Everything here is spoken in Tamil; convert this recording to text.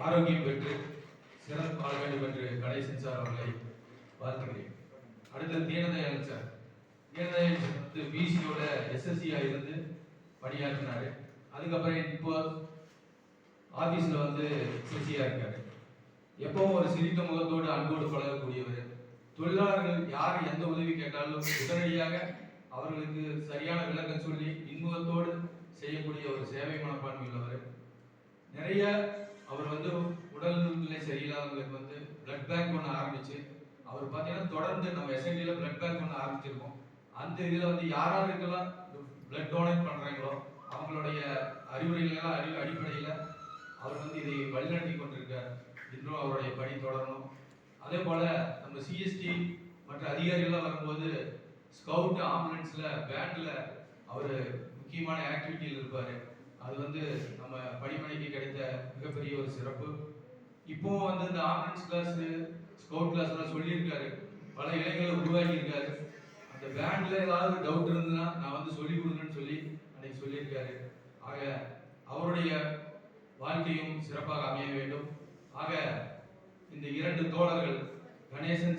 ஆரோக்கியம் பெற்று சிறப்பு வாழ வேண்டும் என்று கணேசன் சார் அவர்களை வாழ்த்துகிறேன். அடுத்தது தீனதயாளன் சார். தீனதயாளன் சார் வந்து பிசியோட எஸ்எஸ்சியா இருந்து பணியாற்றினாரு. அதுக்கப்புறம் இப்போ ஆபீஸ்ல வந்து எஸ்எஸ்சியா இருக்காரு. எப்பவும் ஒரு சிரித்த முகத்தோடு அன்போடு பழகக்கூடியவர். தொழிலாளர்கள் யார் எந்த உதவி கேட்டாலும் உடனடியாக அவர்களுக்கு சரியான விளக்கம் சொல்லி இன்முகத்தோடு செய்யக்கூடிய ஒரு சேவை மனப்பான்மை உள்ளவர். நிறைய அவர் வந்து உடல்நிலை சரியில்லாதவங்களுக்கு வந்து பிளட் பேங்க் ஒன்று ஆரம்பிச்சு அவர் பார்த்தீங்கன்னா தொடர்ந்து நம்ம எஸ்ஐடியில பிளட் பேங்க் ஒன்று ஆரம்பிச்சிருக்கோம். அந்த இதில் வந்து யாராருக்கெல்லாம் பிளட் டொனேட் பண்றாங்களோ அவங்களுடைய அறிவுரைகளெல்லாம் அடிப்படையில் அவர் வந்து இதை வழிநடத்தி கொண்டிருக்கார். இன்னும் அவருடைய பணி தொடரணும். அதே போல நம்ம சிஎஸ்டி மற்ற அதிகாரிகள்லாம் வரும்போது ஸ்கவுட் ஆம்புலன்ஸ்ல பேண்ட்ல அவர் முக்கியமான ஆக்டிவிட்டியில் இருப்பாரு. அது வந்து நம்ம பணிமனைக்கு கிடைத்த மிகப்பெரிய ஒரு சிறப்பு. இப்போ வந்து இந்த ஆம்புலன்ஸ் கிளாஸ் ஸ்கவுட் கிளாஸ் எல்லாம் சொல்லியிருக்காரு, பல இளைஞர்களை உருவாக்கி இருக்காரு. அந்த பேண்ட்ல ஏதாவது டவுட் இருந்ததுன்னா நான் வந்து சொல்லி கொடுக்குறேன்னு சொல்லி அன்னைக்கு சொல்லியிருக்காரு. ஆக அவருடைய வாழ்க்கையும் சிறப்பாக அமைய வேண்டும். ஆக இந்த இரண்டு தோழர்கள் கணேசன்